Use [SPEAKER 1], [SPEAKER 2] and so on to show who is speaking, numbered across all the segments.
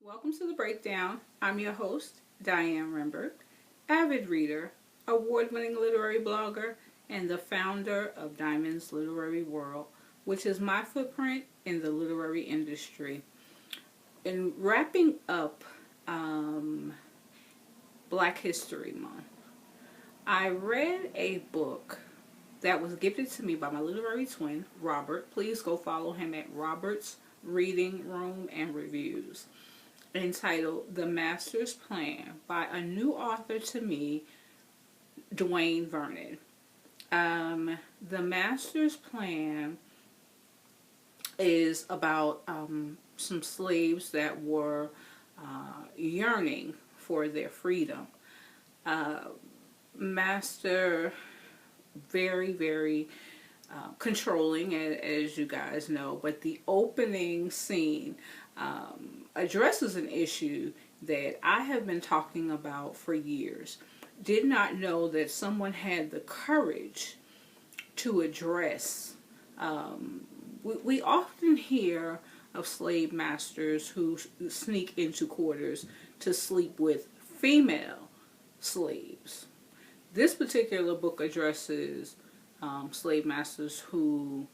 [SPEAKER 1] Welcome to the Breakdown. I'm your host, Diane Rembert, avid reader, award-winning literary blogger, and the founder of Diamond's Literary World, which is my footprint in the literary industry. In wrapping up Black History Month, I read a book that was gifted to me by my literary twin, Robert. Please go follow him at Robert's Reading Room and Reviews, entitled The Master's Plan by a new author to me, Dwayne Vernon. The Master's Plan is about some slaves that were yearning for their freedom. Master, very controlling, as you guys know, but the opening scene addresses an issue that I have been talking about for years. Did not know that someone had the courage to address. We often hear of slave masters who sneak into quarters to sleep with female slaves. This particular book addresses slave masters who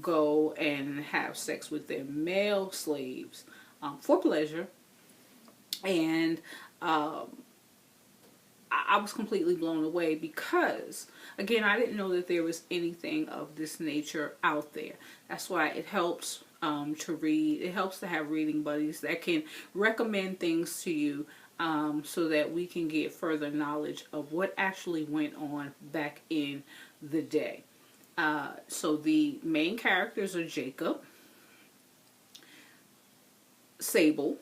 [SPEAKER 1] go and have sex with their male slaves for pleasure, and I was completely blown away because, again, I didn't know that there was anything of this nature out there. That's why it helps to read. It helps to have reading buddies that can recommend things to you so that we can get further knowledge of what actually went on back in the day. So the main characters are Jacob, Sable,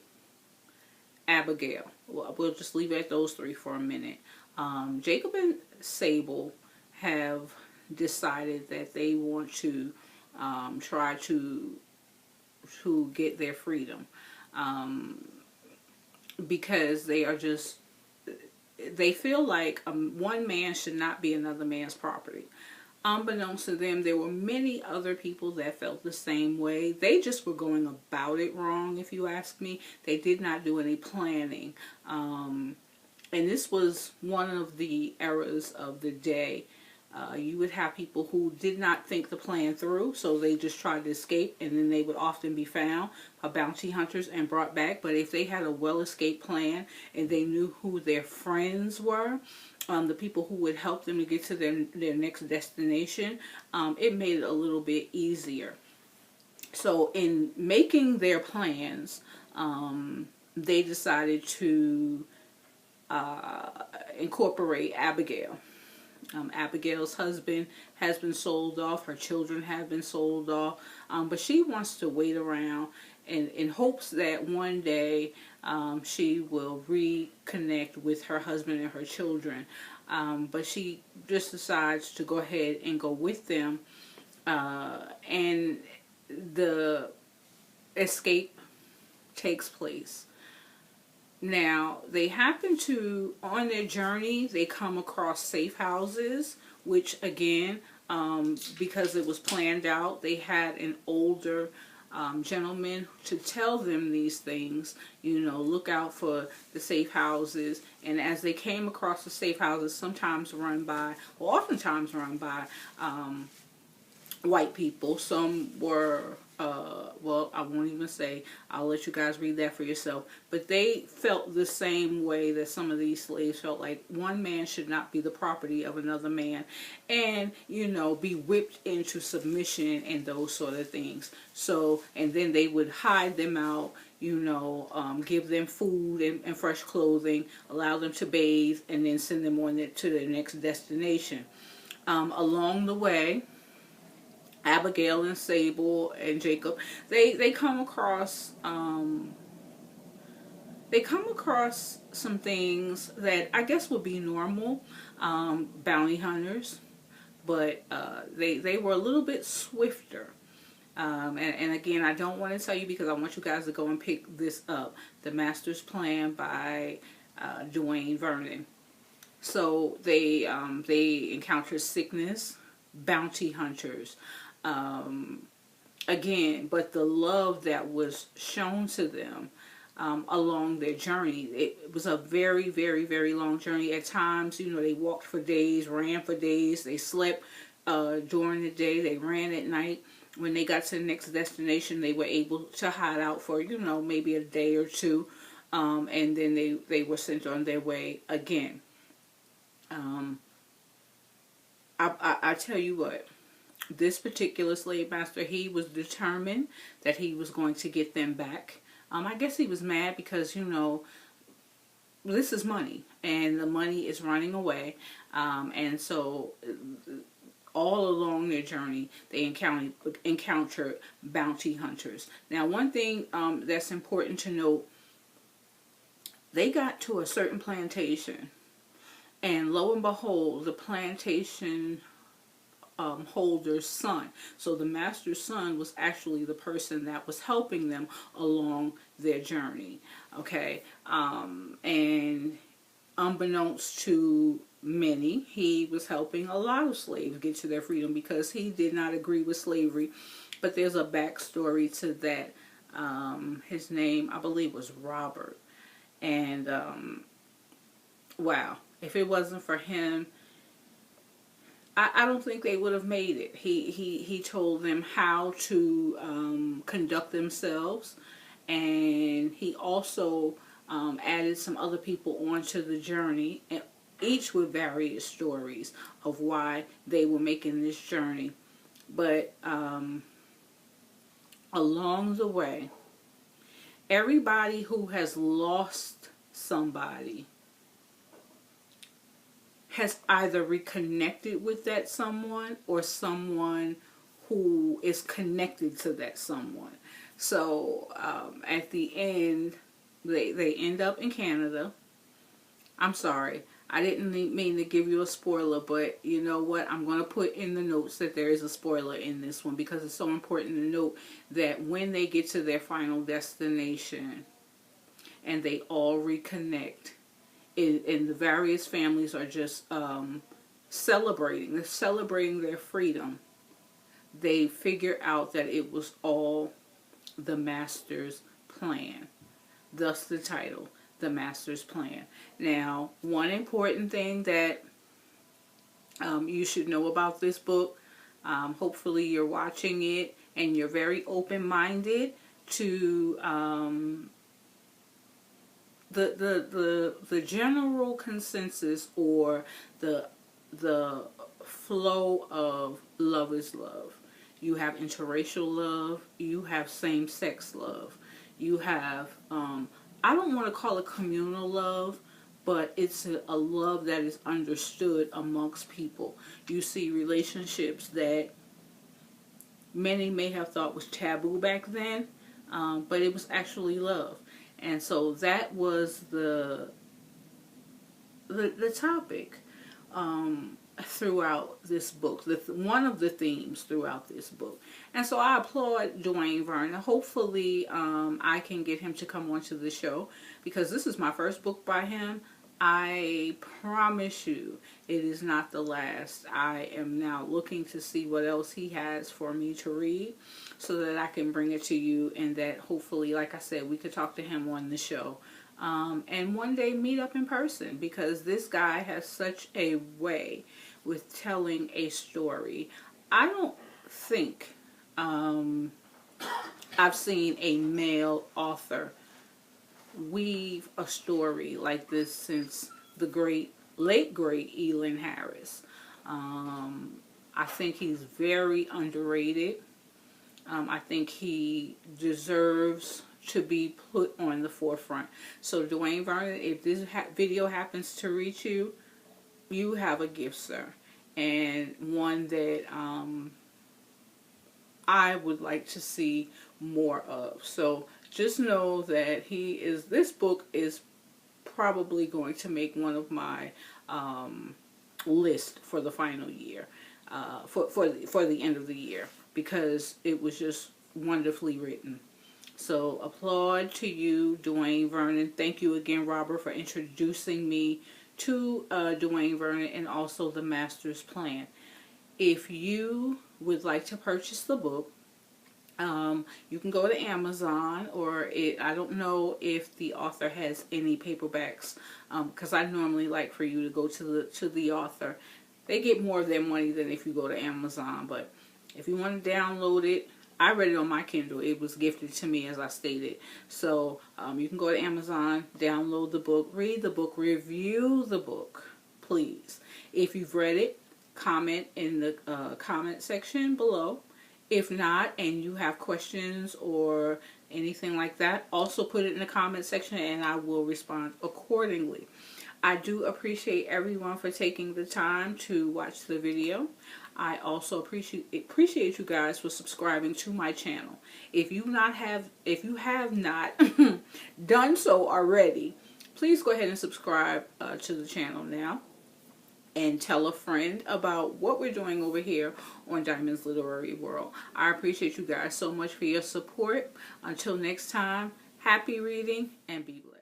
[SPEAKER 1] Abigale. Well, we'll just leave it at those three for a minute. Jacob and Sable have decided that they want to try to get their freedom because they feel like one man should not be another man's property. Unbeknownst to them, there were many other people that felt the same way. They just were going about it wrong, if you ask me. They did not do any planning. And this was one of the eras of the day. You would have people who did not think the plan through, so they just tried to escape, and then they would often be found by bounty hunters and brought back. But if they had a well-escaped plan and they knew who their friends were, the people who would help them to get to their next destination, it made it a little bit easier. So in making their plans, they decided to incorporate Abigale. Abigail's husband has been sold off. Her children have been sold off. But she wants to wait around in hopes that one day she will reconnect with her husband and her children. But she just decides to go ahead and go with them. And the escape takes place. Now, they happen to, on their journey, they come across safe houses, which again, because it was planned out, they had an older gentleman to tell them these things, look out for the safe houses. And as they came across the safe houses, oftentimes run by white people. Some were, well, I won't even say, I'll let you guys read that for yourself. But they felt the same way that some of these slaves felt, like one man should not be the property of another man and, be whipped into submission and those sort of things. So, and then they would hide them out, give them food and fresh clothing, allow them to bathe, and then send them on to their next destination. Along the way, Abigale and Sable and Jacob, they come across some things that I guess would be normal, bounty hunters, but they were a little bit swifter. And again, I don't want to tell you because I want you guys to go and pick this up, The Master's Plan by Dwayne Vernon. So they encounter sickness, bounty hunters, again, but the love that was shown to them along their journey. It was a very, very, very long journey. At times, they walked for days, ran for days, they slept during the day, they ran at night. When they got to the next destination, they were able to hide out for, maybe a day or two, and then they were sent on their way again. I tell you what, this particular slave master, he was determined that he was going to get them back. I guess he was mad because, this is money, and the money is running away. And so all along their journey, they encountered bounty hunters. Now, one thing that's important to note, they got to a certain plantation, and lo and behold, the plantation holder's son. So the master's son was actually the person that was helping them along their journey. Okay, and unbeknownst to many, he was helping a lot of slaves get to their freedom because he did not agree with slavery. But there's a backstory to that. His name, I believe, was Robert. And wow, if it wasn't for him, I don't think they would have made it. He told them how to conduct themselves, and he also added some other people onto the journey, and each with various stories of why they were making this journey. But along the way, everybody who has lost somebody has either reconnected with that someone or someone who is connected to that someone. So at the end, they end up in Canada. I'm sorry, I didn't mean to give you a spoiler, but you know what? I'm going to put in the notes that there is a spoiler in this one because it's so important to note that when they get to their final destination and they all reconnect, and the various families are just celebrating. They're celebrating their freedom. They figure out that it was all the master's plan. Thus the title, The Master's Plan. Now, one important thing that you should know about this book, hopefully you're watching it and you're very open-minded to the general consensus or the flow of love is love. You have interracial love. You have same-sex love. You have, I don't want to call it communal love, but it's a love that is understood amongst people. You see relationships that many may have thought was taboo back then, but it was actually love. And so that was the topic throughout this book, one of the themes throughout this book. And so I applaud Dwayne Vernon. Hopefully I can get him to come onto the show because this is my first book by him. I promise you it is not the last. I am now looking to see what else he has for me to read so that I can bring it to you, and that hopefully, like I said, we could talk to him on the show. And one day meet up in person, because this guy has such a way with telling a story. I don't think I've seen a male author weave a story like this since the late great Elin Harris. I think he's very underrated. I think he deserves to be put on the forefront. So Dwayne Vernon, if this video happens to reach you, you have a gift, sir, and one that I would like to see more of. So just know that this book is probably going to make one of my list for the final year, for the end of the year, because it was just wonderfully written. So applaud to you, Dwayne Vernon. Thank you again, Robert, for introducing me to Dwayne Vernon and also The Master's Plan. If you would like to purchase the book, You can go to Amazon, or I don't know if the author has any paperbacks, because I normally like for you to go to the author. They get more of their money than if you go to Amazon, but if you want to download it, I read it on my Kindle. It was gifted to me, as I stated. So you can go to Amazon, download the book, read the book, review the book, please. If you've read it, comment in the comment section below. If not, and you have questions or anything like that, also put it in the comment section and I will respond accordingly. I do appreciate everyone for taking the time to watch the video. I also appreciate you guys for subscribing to my channel. If you have not done so already, please go ahead and subscribe to the channel now. And tell a friend about what we're doing over here on Diamond's Literary World. I appreciate you guys so much for your support. Until next time, happy reading and be blessed.